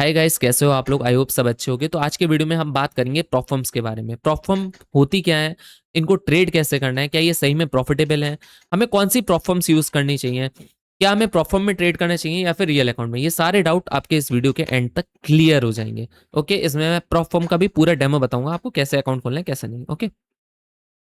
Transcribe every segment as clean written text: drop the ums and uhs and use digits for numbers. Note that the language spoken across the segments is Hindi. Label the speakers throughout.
Speaker 1: हाय गाइस, कैसे हो आप लोग? आई होप सब अच्छे होंगे। तो आज के वीडियो में हम बात करेंगे प्रॉप फर्म्स के बारे में। प्रॉप फर्म होती क्या है, इनको ट्रेड कैसे करना है, क्या ये सही में प्रॉफिटेबल है, हमें कौन सी प्रॉप फर्म्स यूज करनी चाहिए, क्या हमें प्रॉप फर्म में ट्रेड करना चाहिए या फिर रियल अकाउंट में। ये सारे डाउट आपके इस वीडियो के एंड तक क्लियर हो जाएंगे। ओके, इसमें मैं प्रॉप फर्म का भी पूरा डेमो बताऊंगा आपको, कैसे अकाउंट खोलना है कैसे नहीं। ओके,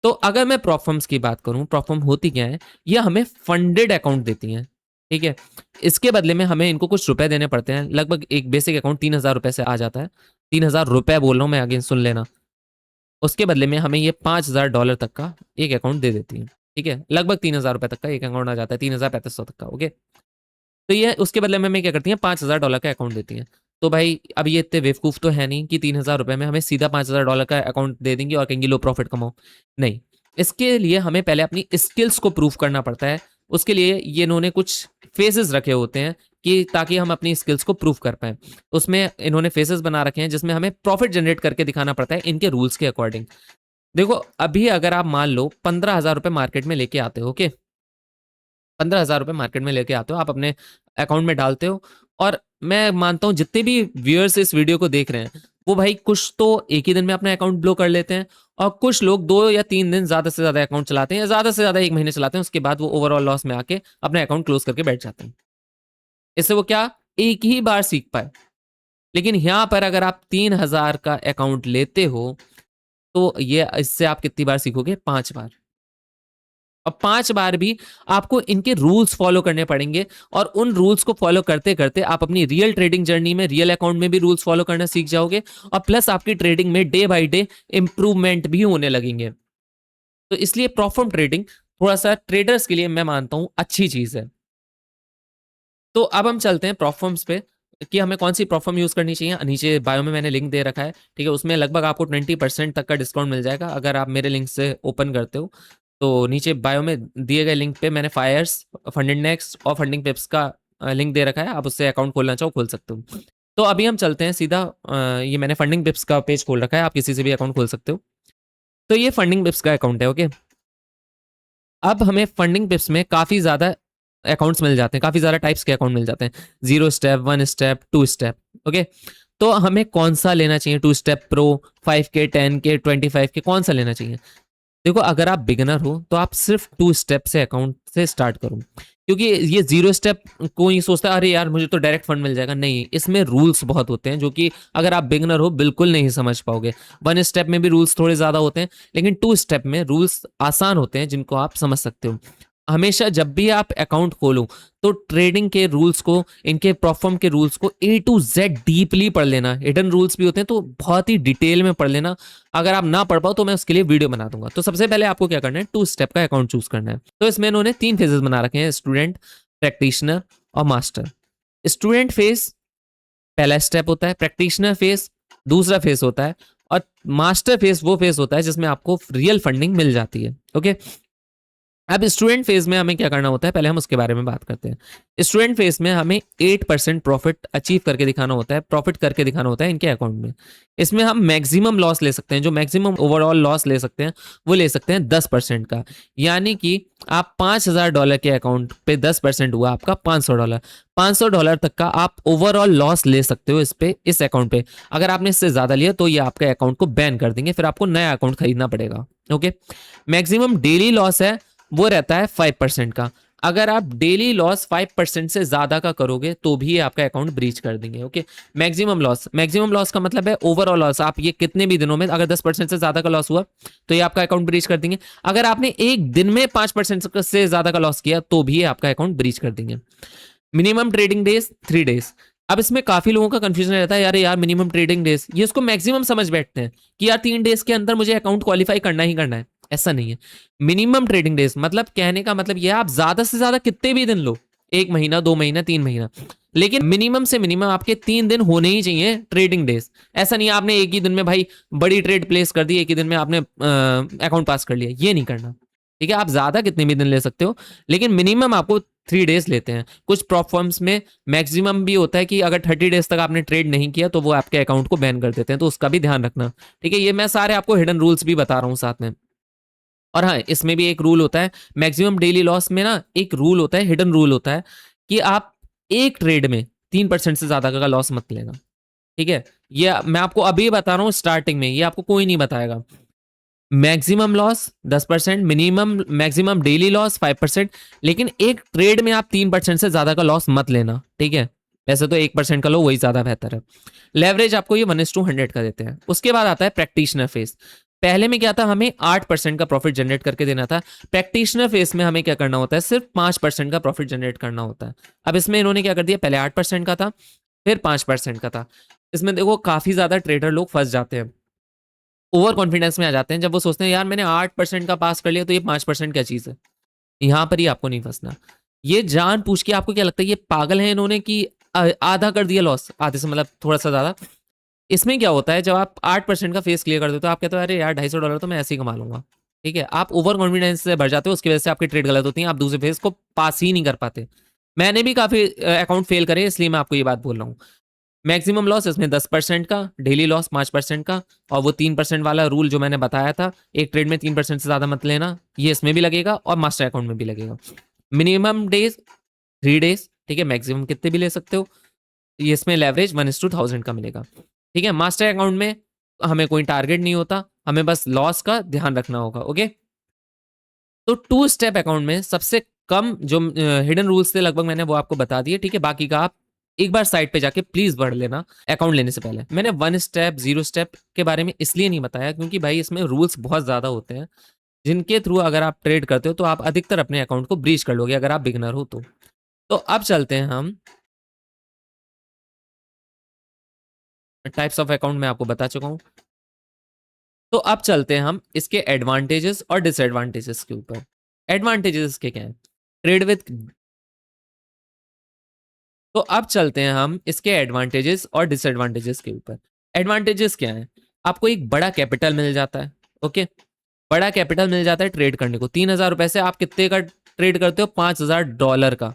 Speaker 1: तो अगर मैं प्रॉप फर्म्स की बात करूं, प्रॉप फर्म होती क्या है, ये हमें फंडेड अकाउंट देती हैं। ठीक है, इसके बदले में हमें इनको कुछ रुपए देने पड़ते हैं। लगभग एक बेसिक अकाउंट 3,000 रुपए से आ जाता है। 3,000 रुपए बोल रहा हूँ मैं, आगे सुन लेना। उसके बदले में हमें ये $5,000 तक का एक अकाउंट दे देती है। ठीक है, लगभग 3,000 रुपए तक का एक अकाउंट आ जाता है, 3,3500 तक का। ओके, तो ये उसके बदले में हमें क्या करती है, $5,000 का अकाउंट देती है। तो भाई अब ये इतने बेवकूफ तो है नहीं कि 3,000 रुपए में हमें सीधा $5,000 का अकाउंट दे देंगे और कहेंगे लो प्रॉफिट कमाओ। नहीं, इसके लिए हमें पहले अपनी स्किल्स को प्रूव करना पड़ता है। उसके लिए ये इन्होंने कुछ फेजेस रखे होते हैं कि ताकि हम अपनी स्किल्स को प्रूव कर पाए। उसमें इन्होंने फेजेस बना रखे हैं जिसमें हमें प्रॉफिट जनरेट करके दिखाना पड़ता है इनके रूल्स के अकॉर्डिंग। देखो, अभी अगर आप मान लो 15,000 रुपए मार्केट में लेके आते हो। ओके, 15,000 रुपए मार्केट में लेके आते हो, आप अपने अकाउंट में डालते हो। और मैं मानता हूँ जितने भी व्यूअर्स इस वीडियो को देख रहे हैं, वो भाई कुछ तो एक ही दिन में अपना अकाउंट ब्लॉक कर लेते हैं, और कुछ लोग 2 या 3 दिन ज्यादा से ज्यादा अकाउंट चलाते हैं, या ज्यादा से ज्यादा 1 महीने चलाते हैं। उसके बाद वो ओवरऑल लॉस में आके अपना अकाउंट क्लोज करके बैठ जाते हैं। इससे वो क्या, एक ही बार सीख पाए। लेकिन यहाँ पर अगर आप 3,000 का अकाउंट लेते हो, तो ये इससे आप कितनी बार सीखोगे? 5 बार। अब 5 बार भी आपको इनके रूल्स फॉलो करने पड़ेंगे, और उन रूल्स को फॉलो करते करते आप अपनी रियल ट्रेडिंग जर्नी में, रियल अकाउंट में भी रूल्स फॉलो करना सीख जाओगे। और प्लस आपकी ट्रेडिंग में डे बाय डे इंप्रूवमेंट भी होने लगेंगे। तो इसलिए प्रॉफिट ट्रेडिंग थोड़ा सा ट्रेडर्स के लिए मैं मानता हूं अच्छी चीज है। तो अब हम चलते हैं प्रॉफर्म्स पे कि हमें कौन सी प्रॉफर्म यूज करनी चाहिए। नीचे बायो में मैंने लिंक दे रखा है। ठीक है, उसमें लगभग आपको 20% तक का डिस्काउंट मिल जाएगा अगर आप मेरे लिंक से ओपन करते हो। तो नीचे बायो में दिए गए लिंक पे मैंने फायर्स, फंडिंग नेक्स्ट और फंडिंग पिप्स का लिंक दे रखा है। आप उससे अकाउंट खोलना चाहो खोल सकते हो। तो अभी हम चलते हैं सीधा, ये मैंने फंडिंग पिप्स का पेज खोल रखा है, आप किसी से भी अकाउंट खोल सकते हो। तो ये फंडिंग पिप्स का अकाउंट है। ओके, अब हमें फंडिंग पिप्स में काफ़ी ज़्यादा अकाउंट्स मिल जाते हैं, काफ़ी ज़्यादा टाइप्स के अकाउंट मिल जाते हैं। 0 स्टेप, 1 स्टेप, 2 स्टेप। ओके, तो हमें कौन सा लेना चाहिए? 2 step pro, 5K, 10K, 25K, कौन सा लेना चाहिए? देखो, अगर आप बिगिनर हो तो आप सिर्फ 2 स्टेप से अकाउंट से स्टार्ट करो, क्योंकि ये 0 स्टेप कोई सोचता है अरे यार मुझे तो डायरेक्ट फंड मिल जाएगा। नहीं, इसमें रूल्स बहुत होते हैं जो कि अगर आप बिगिनर हो बिल्कुल नहीं समझ पाओगे। 1 स्टेप में भी रूल्स थोड़े ज़्यादा होते हैं, लेकिन 2 स्टेप में रूल्स आसान होते हैं जिनको आप समझ सकते हो। हमेशा जब भी आप अकाउंट खोलो तो ट्रेडिंग के रूल्स को, इनके प्रोफॉर्म के रूल्स को A to Z डीपली पढ़ लेना। हिडन रूल्स भी होते हैं तो बहुत ही डिटेल में पढ़ लेना। अगर आप ना पढ़ पाओ तो मैं उसके लिए वीडियो बना दूंगा। तो सबसे पहले आपको क्या करना है, 2 स्टेप का अकाउंट चूज करना है। तो इसमें इन्होंने 3 फेजेस बना रखे हैं, स्टूडेंट, प्रैक्टिशनर और मास्टर। स्टूडेंट फेज पहला स्टेप होता है, प्रैक्टिशनर फेज दूसरा फेज होता है, और मास्टर फेज वो फेज होता है जिसमें आपको रियल फंडिंग मिल जाती है। ओके, अब स्टूडेंट फेज में हमें क्या करना होता है, पहले हम उसके बारे में बात करते हैं। स्टूडेंट फेज में हमें 8% प्रॉफिट अचीव करके दिखाना होता है, प्रॉफिट करके दिखाना होता है इनके अकाउंट में। इसमें हम मैक्सिमम लॉस ले सकते हैं, जो मैक्सिमम ओवरऑल लॉस ले सकते हैं वो ले सकते हैं 10% का। यानी कि आप $5,000 के अकाउंट पे 10% हुआ आपका $500। $500 तक का आप ओवरऑल लॉस ले सकते हो इस अकाउंट पे। अगर आपने इससे ज्यादा लिया तो ये आपके अकाउंट को बैन कर देंगे, फिर आपको नया अकाउंट खरीदना पड़ेगा। ओके, मैक्सिमम डेली लॉस है वो रहता है 5% का। अगर आप डेली लॉस 5% से ज्यादा का करोगे तो भी आपका अकाउंट ब्रीच कर देंगे। ओके, मैक्सिमम लॉस का मतलब है ओवरऑल लॉस। आप ये कितने भी दिनों में अगर 10% से ज्यादा का लॉस हुआ तो ये आपका अकाउंट ब्रीच कर देंगे। अगर आपने एक दिन में 5% से ज्यादा का लॉस किया तो भी आपका अकाउंट ब्रीच कर देंगे। Minimum trading days 3 days. अब इसमें काफी लोगों का कंफ्यूजन रहता है, यार मिनिमम ट्रेडिंग डेज, ये उसको मैक्सिमम समझ बैठते हैं कि यार 3 डेज के अंदर मुझे अकाउंट क्वालिफाई करना ही करना है। ऐसा नहीं है। मिनिमम ट्रेडिंग डेज मतलब कहने का मतलब यह आप ज्यादा से ज्यादा कितने भी दिन लो, 1 महीना, 2 महीना, 3 महीना, लेकिन मिनिमम से मिनिमम आपके 3 दिन होने ही चाहिए ट्रेडिंग डेज। ऐसा नहीं है आपने एक ही दिन में भाई बड़ी ट्रेड प्लेस कर दी, एक ही दिन में आपने अकाउंट पास कर लिया, ये नहीं करना। ठीक है, आप ज्यादा कितने भी दिन ले सकते हो, लेकिन मिनिमम आपको 3 डेज लेते हैं। कुछ प्रॉप फर्म्स में मैक्सिमम भी होता है कि अगर 30 डेज तक आपने ट्रेड नहीं किया तो वो आपके अकाउंट को बैन कर देते हैं, तो उसका भी ध्यान रखना। ठीक है, ये मैं सारे आपको हिडन रूल्स भी बता रहा हूँ साथ में। और हाँ, इसमें भी एक रूल होता है मैक्सिमम डेली लॉस में ना, एक रूल होता है, हिडन रूल होता है कि आप एक ट्रेड में 3% से ज्यादा का लॉस मत लेना। ठीक है, ये मैं आपको अभी बता रहा हूँ स्टार्टिंग में, ये आपको कोई नहीं बताएगा। Maximum loss 10%, minimum maximum daily loss 5%। लेकिन एक ट्रेड में आप 3% से ज्यादा का लॉस मत लेना, ठीक है। वैसे तो 1% का लो, वही ज्यादा बेहतर है। लेवरेज आपको ये 1:100 का देते हैं। उसके बाद आता है प्रैक्टिशनर फेस। पहले में क्या था, हमें 8% का प्रॉफिट जनरेट करके देना था। प्रैक्टिशनर फेस में हमें क्या करना होता है, सिर्फ 5% का प्रॉफिट जनरेट करना होता है। अब इसमें इन्होंने क्या कर दिया, पहले 8% का था, फिर 5% का था। इसमें देखो काफी ज्यादा ट्रेडर लोग फंस जाते हैं, ओवर कॉन्फिडेंस में आ जाते हैं, जब वो सोचते हैं यार मैंने 8% का पास कर लिया तो ये 5% क्या चीज है। यहाँ पर ही आपको नहीं फंसना। ये जान पूछ के, आपको क्या लगता है ये पागल है इन्होंने कि आधा कर दिया लॉस, आधे से मतलब थोड़ा सा ज्यादा। इसमें क्या होता है, जब आप 8% का फेस क्लियर कर दो तो आप कहते हो अरे यार $250 तो मैं ऐसे ही कमा लूंगा, ठीक है। आप ओवर कॉन्फिडेंस से भर जाते हो, उसकी वजह से आपकी ट्रेड गलत होती है, आप दूसरे फेस को पास ही नहीं कर पाते। मैंने भी काफी अकाउंट फेल करे, इसलिए मैं आपको ये बात बोल रहा हूँ। मैक्सिमम लॉस इसमें 10% का, डेली लॉस 5% का, और वो 3% वाला रूल जो मैंने बताया था, एक ट्रेड में 3% से ज्यादा मत लेना, ये इसमें भी लगेगा और मास्टर अकाउंट में भी लगेगा। मिनिमम डेज 3 डेज, ठीक है, मैक्सिमम कितने भी ले सकते हो। ये इसमें लेवरेज 1:1000 का मिलेगा, ठीक है। मास्टर अकाउंट में हमें कोई टारगेट नहीं होता, हमें बस लॉस का ध्यान रखना होगा, ओके। तो 2 स्टेप अकाउंट में सबसे कम जो हिडन रूल्स थे लगभग मैंने वो आपको बता दिए, ठीक है। बाकी का आप एक बार साइट पे जाके प्लीज पढ़ लेना अकाउंट लेने से पहले। मैंने 1 स्टेप 0 स्टेप के बारे में इसलिए नहीं बताया क्योंकि भाई इसमें रूल्स बहुत ज्यादा होते हैं, जिनके थ्रू अगर आप ट्रेड करते हो तो आप अधिकतर अपने अकाउंट को ब्रीच कर लोगे अगर आप बिगनर हो तो अब चलते हैं हम, टाइप्स ऑफ अकाउंट मैं आपको बता चुका हूं। तो अब चलते हैं हम इसके एडवांटेजेस और डिसएडवांटेजेस के ऊपर। एडवांटेजेस के क्या है, ट्रेड विद। तो अब चलते हैं हम इसके एडवांटेजेस और डिसएडवांटेजेस के ऊपर। एडवांटेजेस क्या है, आपको एक बड़ा कैपिटल मिल जाता है, ओके। बड़ा कैपिटल मिल जाता है ट्रेड करने को। 3,000 रुपए से आप कितने का ट्रेड करते हो, $5,000 का,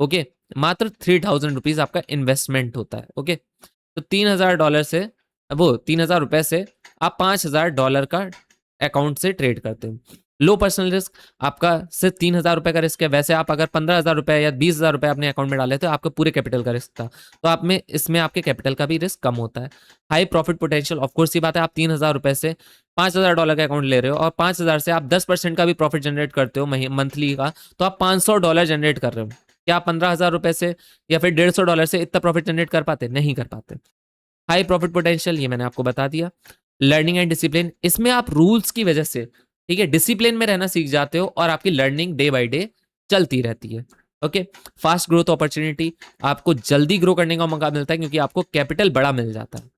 Speaker 1: ओके। मात्र 3,000 रुपीज आपका इन्वेस्टमेंट होता है, ओके। तो $3,000 से, वो 3,000 रुपए से आप $5,000 का अकाउंट से ट्रेड करते हो। लो पर्सनल रिस्क, आपका सिर्फ $3,000 का रिस्क है। वैसे आप अगर $15,000 या $20,000 अपने अकाउंट में डाले तो आपका पूरे कैपिटल का रिस्क था, तो आप में इसमें आपके कैपिटल का भी रिस्क कम होता है। हाई प्रॉफिट पोटेंशियल, ऑफकोर्स ये बात है, आप $3,000 से $5,000 का अकाउंट ले रहे हो और 5,000 से आप 10% का भी प्रॉफिट जनरेट करते हो मंथली का, तो आप $500 जनरेट कर रहे हो। क्या आप $15,000 से या फिर $150 से इतना प्रॉफिट जनरेट कर पाते, नहीं कर पाते। हाई प्रॉफिट पोटेंशियल, ये मैंने आपको बता दिया। लर्निंग एंड डिसिप्लिन, इसमें आप रूल्स की वजह से, ठीक है, डिसिप्लिन में रहना सीख जाते हो और आपकी लर्निंग डे बाय डे चलती रहती है, ओके। फास्ट ग्रोथ अपॉर्चुनिटी, आपको जल्दी ग्रो करने का मौका मिलता है क्योंकि आपको कैपिटल बड़ा मिल जाता है।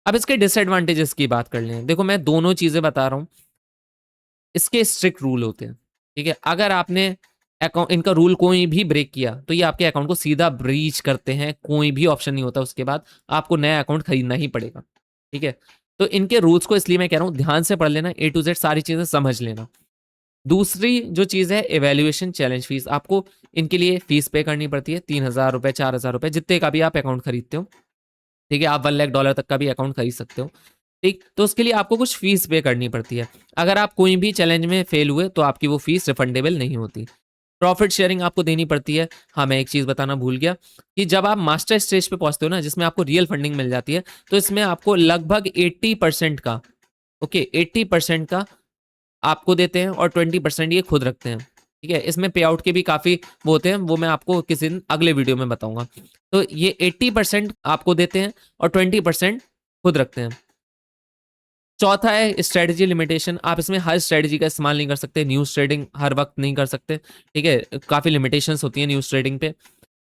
Speaker 1: अब इसके डिसएडवांटेजेस की बात कर लें। देखो मैं दोनों चीजें बता रहा हूं, इसके स्ट्रिक्ट रूल होते हैं, ठीक है। अगर आपने अकाउंट इनका रूल कोई भी ब्रेक किया तो ये आपके अकाउंट को सीधा ब्रीच करते हैं, कोई भी ऑप्शन नहीं होता, उसके बाद आपको नया अकाउंट खरीदना ही पड़ेगा, ठीक है। तो इनके रूल्स को इसलिए मैं कह रहा हूं ध्यान से पढ़ लेना, A to Z सारी चीजें समझ लेना। दूसरी जो चीज है, इवेल्युएशन चैलेंज फीस, आपको इनके लिए फीस पे करनी पड़ती है। $3,000 $4,000 जितने का भी आप अकाउंट खरीदते हो, ठीक है। आप $1,00,000 तक का भी अकाउंट खरीद सकते हो, ठीक। तो उसके लिए आपको कुछ फीस पे करनी पड़ती है। अगर आप कोई भी चैलेंज में फेल हुए तो आपकी वो फीस रिफंडेबल नहीं होती। प्रॉफिट शेयरिंग आपको देनी पड़ती है। हाँ, मैं एक चीज बताना भूल गया कि जब आप मास्टर स्टेज पे पहुंचते हो ना, जिसमें आपको रियल फंडिंग मिल जाती है, तो इसमें आपको लगभग 80% का, ओके, 80% का आपको देते हैं और 20% ये खुद रखते हैं, ठीक है। इसमें पे आउट के भी काफी वो होते हैं, वो मैं आपको किसी दिन अगले वीडियो में बताऊंगा। तो ये 80% आपको देते हैं और 20% खुद रखते हैं। चौथा है स्ट्रेटजी लिमिटेशन, आप इसमें हर स्ट्रेटजी का इस्तेमाल नहीं कर सकते, न्यूज ट्रेडिंग हर वक्त नहीं कर सकते, ठीक है। काफी लिमिटेशंस होती है न्यूज ट्रेडिंग पे,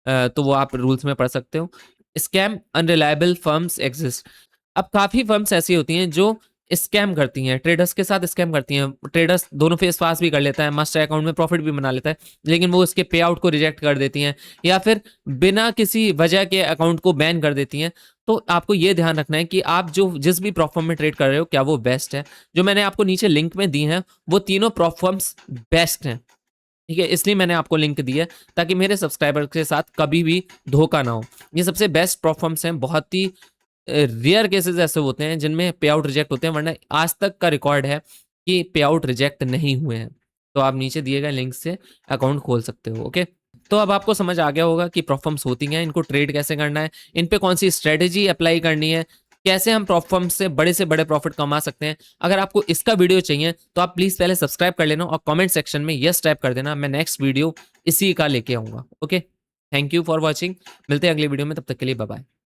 Speaker 1: तो वो आप रूल्स में पढ़ सकते हो। स्कैम अनरिलायबल फर्म्स एग्जिस्ट, अब काफी फर्म्स ऐसी होती हैं जो स्कैम करती हैं, ट्रेडर्स के साथ स्कैम करती हैं। ट्रेडर्स दोनों फेस पास भी कर लेता है, मास्टर अकाउंट में प्रॉफिट भी बना लेता है, लेकिन वो उसके पे आउट को रिजेक्ट कर देती हैं या फिर बिना किसी वजह के अकाउंट को बैन कर देती हैं। तो आपको ये ध्यान रखना है कि आप जो जिस भी प्लेटफॉर्म में ट्रेड कर रहे हो क्या वो बेस्ट है। जो मैंने आपको नीचे लिंक में दी हैं वो तीनों प्लेटफॉर्म्स बेस्ट हैं, ठीक है। इसलिए मैंने आपको लिंक दी है ताकि मेरे सब्सक्राइबर के साथ कभी भी धोखा ना हो। ये सबसे बेस्ट प्लेटफॉर्म्स हैं। बहुत ही रेयर केसेस ऐसे होते हैं जिनमें पे आउट रिजेक्ट होते हैं, वरना आज तक का रिकॉर्ड है कि पे आउट रिजेक्ट नहीं हुए हैं। तो आप नीचे दिए गए लिंक से अकाउंट खोल सकते हो, ओके। तो अब आपको समझ आ गया होगा कि प्लेटफॉर्म्स होती हैं, इनको ट्रेड कैसे करना है, इन पे कौन सी स्ट्रेटेजी अप्लाई करनी है, कैसे हम प्रॉप से बड़े प्रॉफिट कमा सकते हैं। अगर आपको इसका वीडियो चाहिए तो आप प्लीज पहले सब्सक्राइब कर लेना और कमेंट सेक्शन में यस टाइप कर देना, मैं नेक्स्ट वीडियो इसी का लेके आऊंगा। Okay, thank you for watching, मिलते हैं अगले वीडियो में, तब तक के लिए बाय बाय।